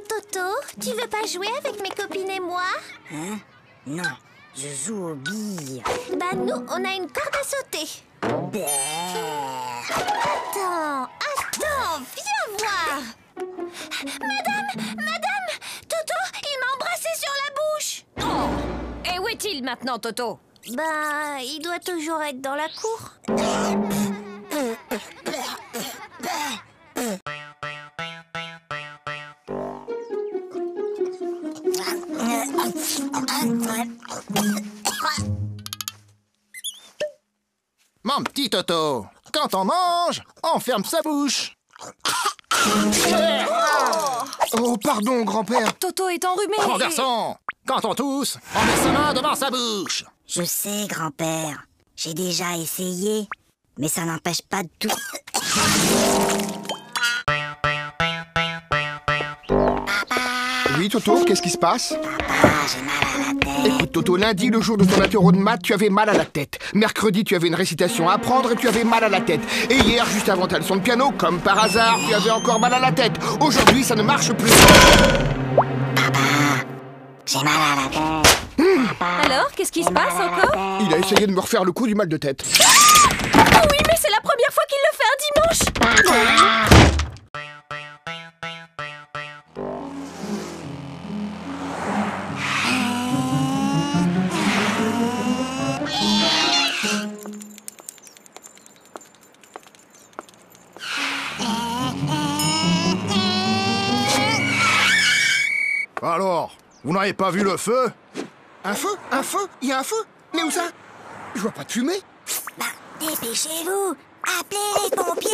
Toto, tu veux pas jouer avec mes copines et moi? Hein? Non, je joue aux billes. Bah nous, on a une corde à sauter. Attends, viens voir. Madame, Toto, il m'a embrassé sur la bouche. Oh! Et où est-il maintenant, Toto? Bah, il doit toujours être dans la cour. Mon petit Toto, quand on mange, on ferme sa bouche. Oh, pardon, grand-père. Toto est enrhumé. Mon garçon, quand on tousse, on met sa main devant sa bouche. Je sais, grand-père. J'ai déjà essayé, mais ça n'empêche pas de tout. Oui, Toto, qu'est-ce qui se passe? Papa, j'ai mal à la tête. Écoute, Toto, lundi, le jour de ton apéro de maths, tu avais mal à la tête. Mercredi, tu avais une récitation à apprendre et tu avais mal à la tête. Et hier, juste avant ta leçon de piano, comme par hasard, tu avais encore mal à la tête. Aujourd'hui, ça ne marche plus. Papa, j'ai mal à la tête. Alors, qu'est-ce qui se passe encore? Il a essayé de me refaire le coup du mal de tête. Oh oui, mais c'est la première fois qu'il le fait un dimanche. Alors, vous n'avez pas vu le feu? Un feu? Un feu? Il y a un feu? Mais où ça? Je vois pas de fumée. Bah, dépêchez-vous. Appelez les pompiers.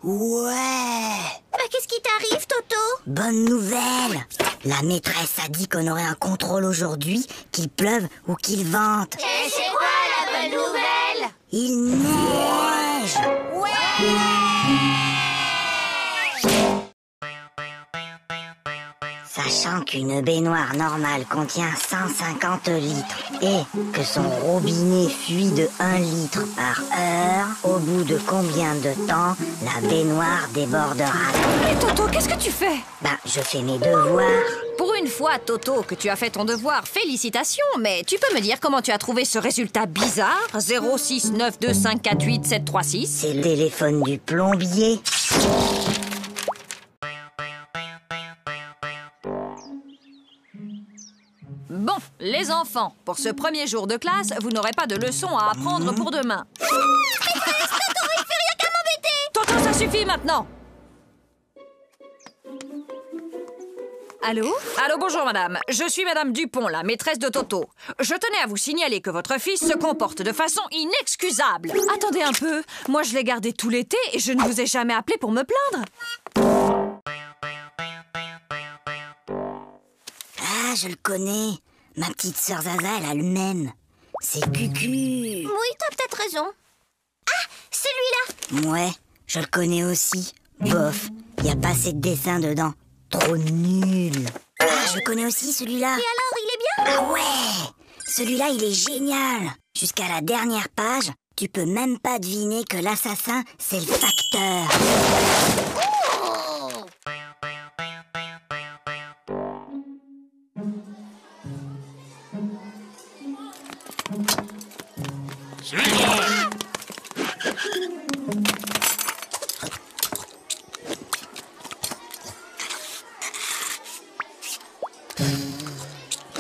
Ouais. Bah, qu'est-ce qui t'arrive, Toto? Bonne nouvelle. La maîtresse a dit qu'on aurait un contrôle aujourd'hui, qu'il pleuve ou qu'il vente. Et c'est quoi la bonne nouvelle? Il neige. Sachant qu'une baignoire normale contient 150 litres et que son robinet fuit de 1 litre par heure, au bout de combien de temps la baignoire débordera? Mais Toto, qu'est-ce que tu fais? Bah, je fais mes devoirs. Pour une fois, Toto, que tu as fait ton devoir, félicitations, mais tu peux me dire comment tu as trouvé ce résultat bizarre? 0692548736. C'est le téléphone du plombier. Bon, les enfants, pour ce premier jour de classe, vous n'aurez pas de leçons à apprendre pour demain. Toto, ça suffit maintenant. Allô? Allô, bonjour madame. Je suis madame Dupont, la maîtresse de Toto. Je tenais à vous signaler que votre fils se comporte de façon inexcusable. Attendez un peu. Moi, je l'ai gardé tout l'été et je ne vous ai jamais appelé pour me plaindre. Ah, je le connais. Ma petite sœur Zaza, elle a le même. C'est Cucu. Oui, t'as peut-être raison. Ah, celui-là. Ouais, je le connais aussi. Bof, y a pas assez de dessins dedans. Trop nul. Ah, je le connais aussi, celui-là. Et alors, il est bien? Ah ouais, celui-là, il est génial. Jusqu'à la dernière page, tu peux même pas deviner que l'assassin, c'est le facteur.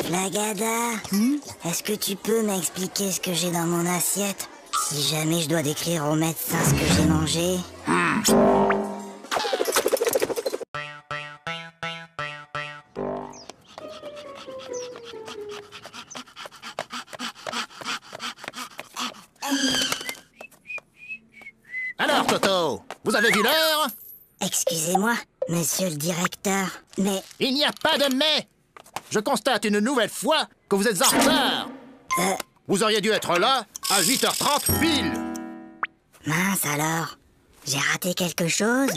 Flagada, est-ce que tu peux m'expliquer ce que j'ai dans mon assiette? Si jamais je dois décrire au médecin ce que j'ai mangé. Alors, Toto, vous avez vu l'heure? Excusez-moi, monsieur le directeur, mais... Il n'y a pas de mais. Je constate une nouvelle fois que vous êtes en retard. Vous auriez dû être là à 8h30 pile. Mince alors, j'ai raté quelque chose?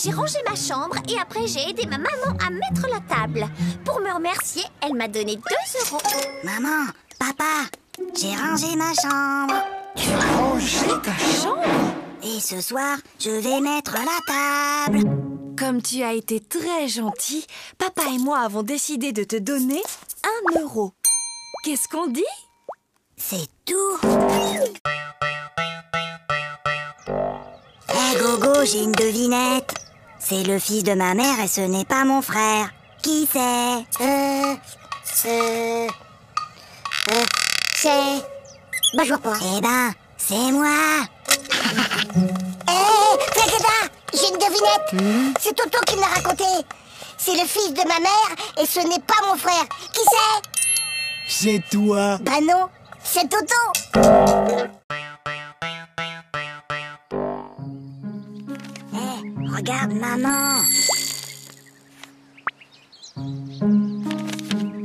J'ai rangé ma chambre et après j'ai aidé ma maman à mettre la table. Pour me remercier, elle m'a donné 2 €. Maman, papa, j'ai rangé ma chambre. Tu as rangé ta chambre? Et ce soir, je vais mettre la table. Comme tu as été très gentil, papa et moi avons décidé de te donner 1 €. Qu'est-ce qu'on dit? C'est tout. Hé Gogo, j'ai une devinette. C'est le fils de ma mère et ce n'est pas mon frère. Qui c'est? C'est... Bah, je vois pas. Eh ben, c'est moi. Hé, Flagada, j'ai une devinette. C'est Toto qui me l'a raconté. C'est le fils de ma mère et ce n'est pas mon frère. Qui c'est? C'est toi. Bah non, c'est Toto. Regarde maman.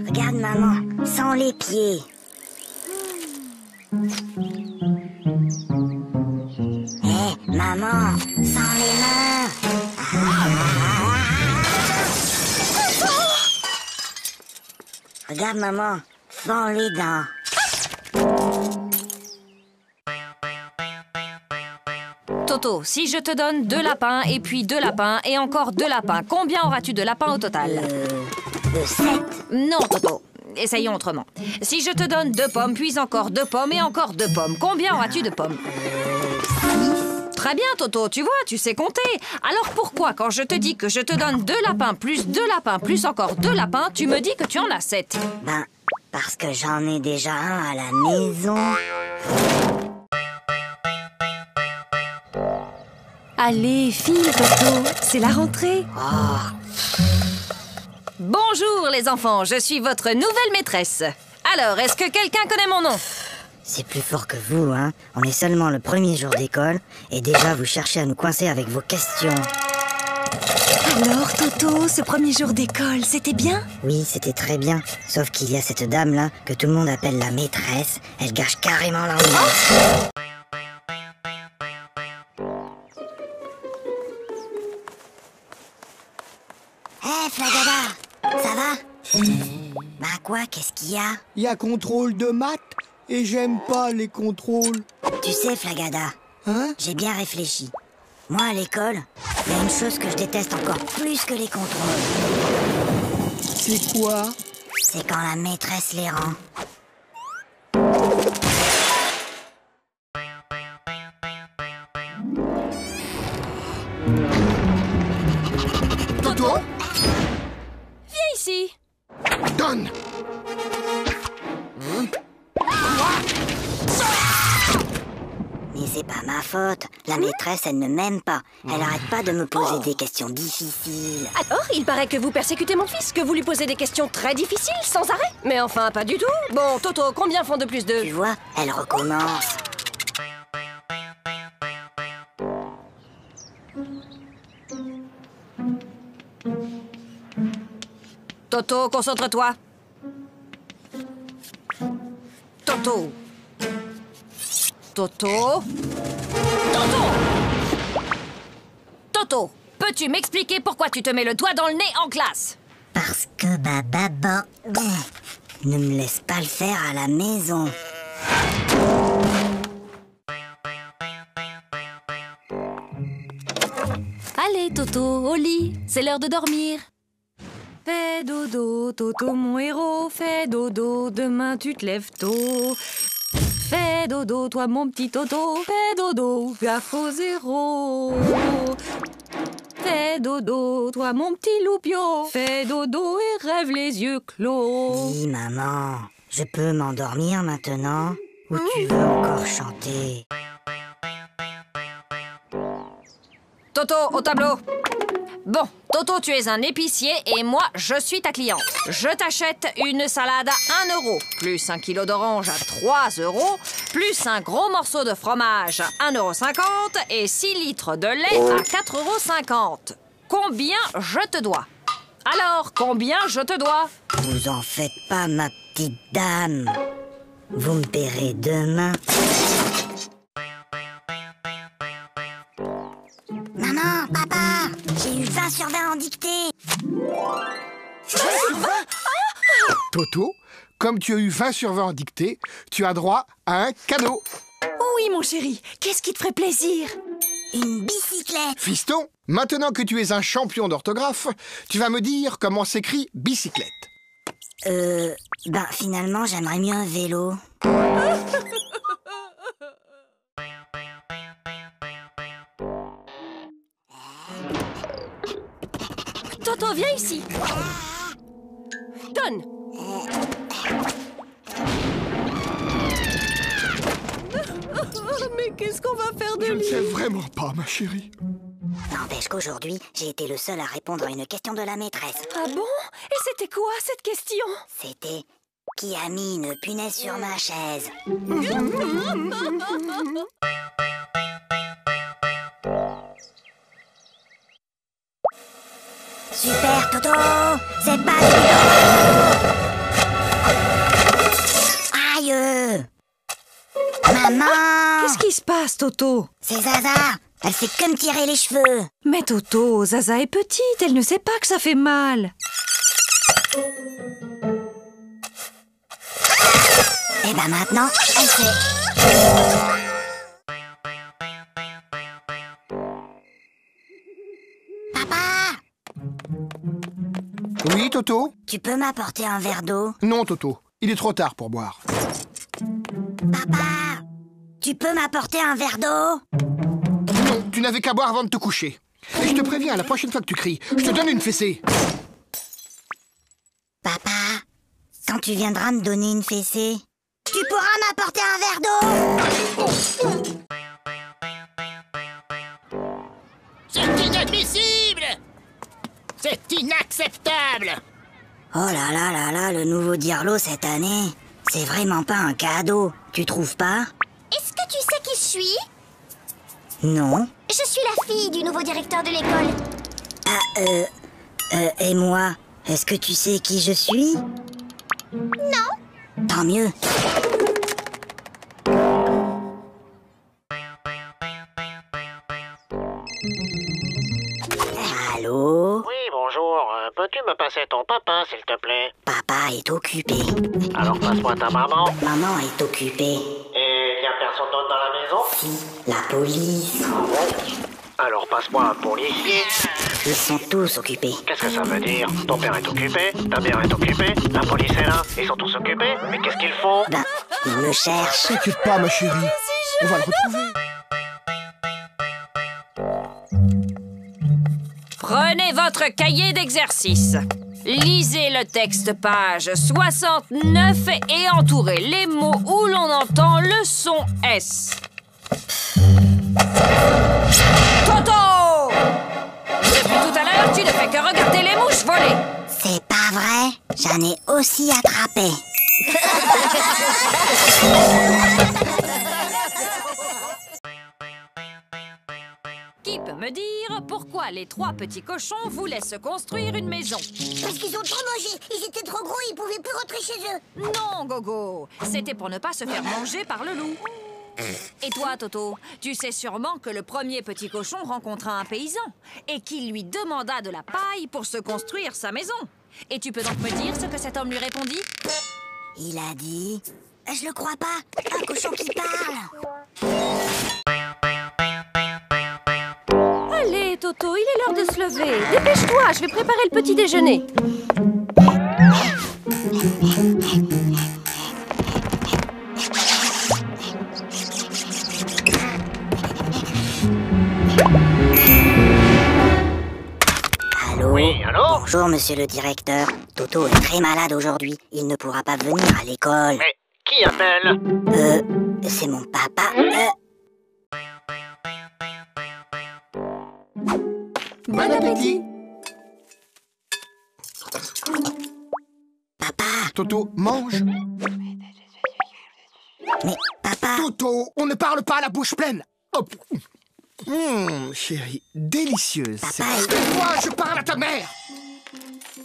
Regarde maman, sans les pieds. Maman, sans les mains. Regarde maman, sans les dents. Toto, si je te donne 2 lapins et puis 2 lapins et encore 2 lapins, combien auras-tu de lapins au total? 7. Non, Toto. Essayons autrement. Si je te donne 2 pommes, puis encore 2 pommes et encore 2 pommes, combien auras-tu de pommes? 6. Très bien, Toto, tu vois, tu sais compter. Alors pourquoi, quand je te dis que je te donne 2 lapins plus 2 lapins plus encore 2 lapins, tu me dis que tu en as 7? Ben, parce que j'en ai déjà un à la maison. Allez, file, Toto, c'est la rentrée. Bonjour, les enfants, je suis votre nouvelle maîtresse. Alors, est-ce que quelqu'un connaît mon nom? C'est plus fort que vous, hein. On est seulement le premier jour d'école et déjà vous cherchez à nous coincer avec vos questions. Alors, Toto, ce premier jour d'école, c'était bien? Oui, c'était très bien. Sauf qu'il y a cette dame-là que tout le monde appelle la maîtresse. Elle gâche carrément l'ambiance. Hé, Flagada, ça va? Bah quoi, qu'est-ce qu'il y a? Il y a contrôle de maths et j'aime pas les contrôles. Tu sais, Flagada, Hein? j'ai bien réfléchi. Moi, à l'école, il y a une chose que je déteste encore plus que les contrôles. C'est quoi? C'est quand la maîtresse les rend. Toto, Viens ici. donne. Mais c'est pas ma faute. La maîtresse, elle ne m'aime pas. Elle arrête pas de me poser des questions difficiles. Alors, il paraît que vous persécutez mon fils, que vous lui posez des questions très difficiles, sans arrêt. Mais enfin, pas du tout. Bon, Toto, combien font 2 plus 2? Tu vois, elle recommence. Toto, concentre-toi. Toto. Toto. Toto. Toto, peux-tu m'expliquer pourquoi tu te mets le doigt dans le nez en classe? Parce que ma maman ne me laisse pas le faire à la maison. Allez, Toto, au lit. C'est l'heure de dormir. Fais dodo, Toto, mon héros. Fais dodo, demain tu te lèves tôt. Fais dodo, toi, mon petit Toto. Fais dodo, gaffe au 0. Fais dodo, toi, mon petit loupio. Fais dodo et rêve les yeux clos. Oui, maman, je peux m'endormir maintenant? Ou tu veux encore chanter? Toto, au tableau. Bon, Toto, tu es un épicier et moi, je suis ta cliente. Je t'achète une salade à 1 €, plus 1 kilo d'orange à 3 €, plus un gros morceau de fromage à 1,50 € et 6 litres de lait à 4,50 €. Combien je te dois? Alors, combien je te dois? Vous en faites pas, ma petite dame. Vous me paierez demain. Maman, papa, j'ai 20 sur 20 en dictée. 20 sur 20? Toto, comme tu as eu 20 sur 20 en dictée, tu as droit à un cadeau. Oui, mon chéri. Qu'est-ce qui te ferait plaisir? Une bicyclette. Fiston, maintenant que tu es un champion d'orthographe, tu vas me dire comment s'écrit bicyclette. Finalement, j'aimerais mieux un vélo. Toto, viens ici. Donne. Mais qu'est-ce qu'on va faire de Je ne lui? sais vraiment pas, ma chérie. N'empêche qu'aujourd'hui, j'ai été le seul à répondre à une question de la maîtresse. Ah bon? Et c'était quoi cette question? C'était « Qui a mis une punaise sur ma chaise ?» Super, Toto! C'est pas Aïe! Maman! Qu'est-ce qui se passe, Toto? C'est Zaza! Elle fait que me tirer les cheveux! Mais Toto, Zaza est petite, elle ne sait pas que ça fait mal. Et maintenant, elle sait. Papa! Oui, Toto? Tu peux m'apporter un verre d'eau? Non, Toto. Il est trop tard pour boire. Papa! Tu peux m'apporter un verre d'eau? Non, tu n'avais qu'à boire avant de te coucher. Et je te préviens, la prochaine fois que tu cries, je te donne une fessée. Papa, quand tu viendras me donner une fessée, tu pourras m'apporter un verre d'eau? C'est inadmissible! C'est inacceptable! Oh là là là là, le nouveau Dirlo cette année, c'est vraiment pas un cadeau, tu trouves pas? Est-ce que tu sais qui je suis? Non. Je suis la fille du nouveau directeur de l'école. Et moi, est-ce que tu sais qui je suis? Non. Tant mieux. Allô? Oui, bonjour. Peux-tu me passer ton papa, s'il te plaît? Papa est occupé. Alors passe-moi ta maman. Maman est occupée. Et y a personne d'autre dans la maison? Si, la police. Alors passe-moi un policier. Ils sont tous occupés. Qu'est-ce que ça veut dire? Ton père est occupé, ta mère est occupée, la police est là, ils sont tous occupés. Mais qu'est-ce qu'ils font? Ben, ils me cherchent. T'inquiète pas, ma chérie. On va le retrouver. Prenez votre cahier d'exercice. Lisez le texte page 69 et entourez les mots où l'on entend le son S. Toto! Depuis tout à l'heure, tu ne fais que regarder les mouches voler. C'est pas vrai, j'en ai aussi attrapé. Qui peut me dire pourquoi les trois petits cochons voulaient se construire une maison? Parce qu'ils ont trop mangé. Ils étaient trop gros, ils pouvaient plus rentrer chez eux. Non, Gogo. C'était pour ne pas se faire manger par le loup. Et toi, Toto, tu sais sûrement que le premier petit cochon rencontra un paysan et qu'il lui demanda de la paille pour se construire sa maison. Et tu peux donc me dire ce que cet homme lui répondit? Il a dit... Je le crois pas, un cochon qui parle. Allez, Toto, il est l'heure de se lever. Dépêche-toi, je vais préparer le petit déjeuner. Allô? Oui, allô? Bonjour, monsieur le directeur. Toto est très malade aujourd'hui. Il ne pourra pas venir à l'école. Mais qui appelle? C'est mon papa. Bon appétit. Papa, Toto, mange. mais papa... Toto, on ne parle pas à la bouche pleine. Hop. Chérie, délicieuse. Papa, Moi, je parle à ta mère.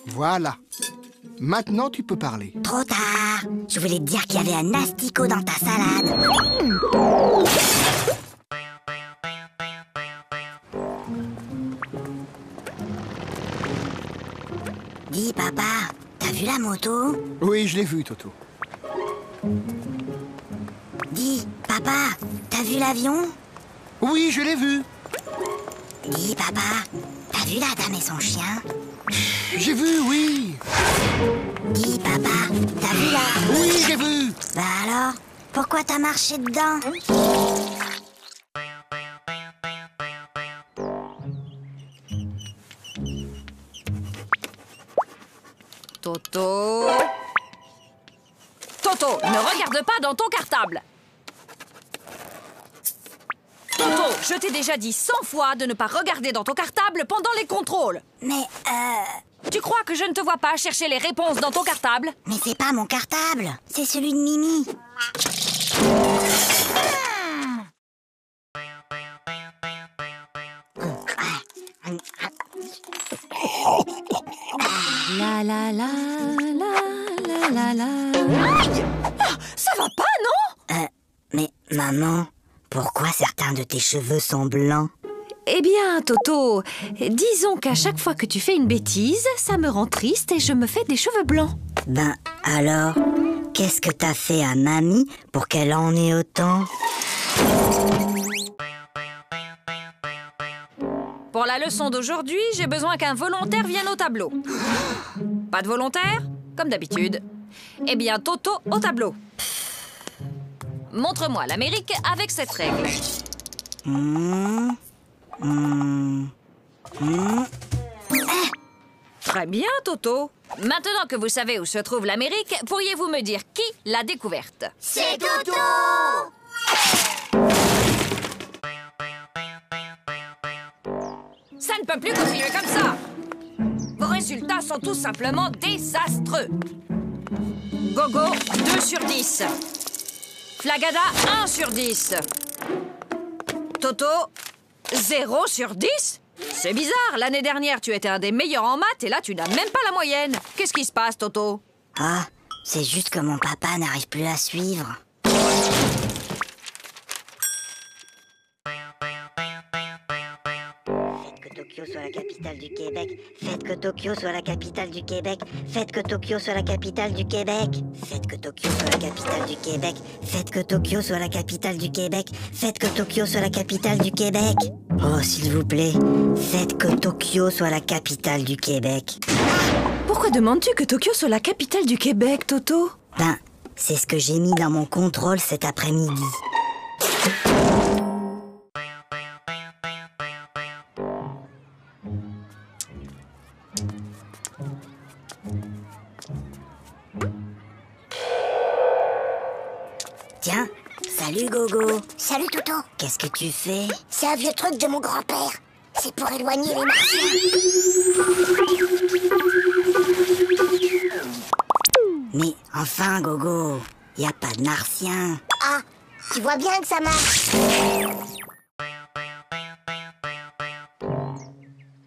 Voilà. Maintenant, tu peux parler. trop tard. Je voulais te dire qu'il y avait un asticot dans ta salade. vu la moto? Oui, je l'ai vu, Toto. Dis, papa, t'as vu l'avion? Oui, je l'ai vu. Dis, papa, t'as vu la dame et son chien? J'ai vu, oui. Dis, papa, t'as vu la... Oui, j'ai vu. Bah alors, pourquoi t'as marché dedans? Toto... Toto, ne regarde pas dans ton cartable. Toto, je t'ai déjà dit 100 fois de ne pas regarder dans ton cartable pendant les contrôles. Mais, Tu crois que je ne te vois pas chercher les réponses dans ton cartable? mais c'est pas mon cartable, c'est celui de Mimi. La la la la la la la. Aïe! Ah, ça va pas, non? Mais maman, pourquoi certains de tes cheveux sont blancs? Eh bien, Toto, disons qu'à chaque fois que tu fais une bêtise, ça me rend triste et je me fais des cheveux blancs. Ben alors, qu'est-ce que t'as fait à mamie pour qu'elle en ait autant? Pour la leçon d'aujourd'hui, j'ai besoin qu'un volontaire vienne au tableau. Pas de volontaire? Comme d'habitude. Eh bien, Toto, au tableau. Montre-moi l'Amérique avec cette règle. Très bien, Toto. Maintenant que vous savez où se trouve l'Amérique, pourriez-vous me dire qui l'a découverte? C'est Toto! Ça ne peut plus continuer comme ça. Vos résultats sont tout simplement désastreux. Gogo, 2 sur 10. Flagada, 1 sur 10. Toto, 0 sur 10? C'est bizarre, l'année dernière, tu étais un des meilleurs en maths et là, tu n'as même pas la moyenne. Qu'est-ce qui se passe, Toto? Ah, c'est juste que mon papa n'arrive plus à suivre. Tokyo soit la capitale du Québec. Faites que Tokyo soit la capitale du Québec. Faites que Tokyo soit la capitale du Québec. Faites que Tokyo soit la capitale du Québec. Faites que Tokyo soit la capitale du Québec. Faites que Tokyo soit la capitale du Québec. Oh, s'il vous plaît, faites que Tokyo soit la capitale du Québec. Pourquoi demandes-tu que Tokyo soit la capitale du Québec, Toto? Ben, c'est ce que j'ai mis dans mon contrôle cet après-midi. Tiens, salut Gogo. Salut Toto. Qu'est-ce que tu fais? C'est un vieux truc de mon grand-père. C'est pour éloigner les martiens. Mais enfin Gogo, y a pas de martien. Ah, tu vois bien que ça marche.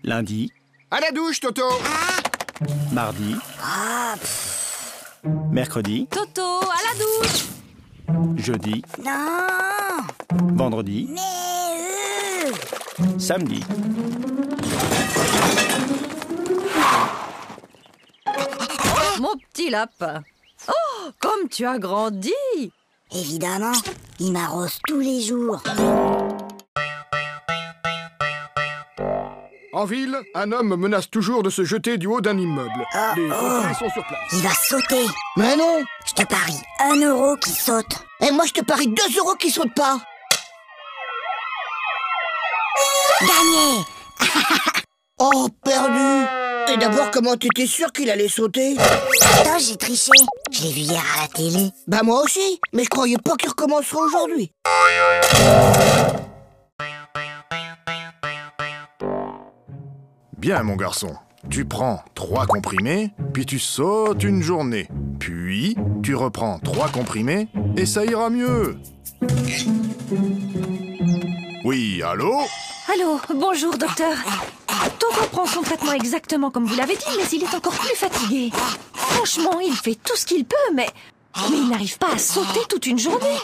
Lundi, À la douche, Toto. mardi, mercredi, Toto, à la douche! jeudi, Non, vendredi, mais samedi. Mon petit lapin. Oh, comme tu as grandi! évidemment, il m'arrose tous les jours. En ville, un homme menace toujours de se jeter du haut d'un immeuble. Les pompiers sont sur place. Il va sauter. Mais non. Je te parie 1 euro qui saute. Et moi, je te parie 2 euros qui sautent pas. Gagné. Oh, perdu. Et d'abord, comment t'étais sûr qu'il allait sauter? Attends, j'ai triché. Je l'ai vu hier à la télé. Bah moi aussi, mais je croyais pas qu'il recommencerait aujourd'hui. Bien, mon garçon. Tu prends 3 comprimés, puis tu sautes une journée. Puis, tu reprends 3 comprimés, et ça ira mieux. Oui, allô? Allô, bonjour, docteur. Toto prend son traitement exactement comme vous l'avez dit, mais il est encore plus fatigué. Franchement, il fait tout ce qu'il peut, mais il n'arrive pas à sauter toute une journée.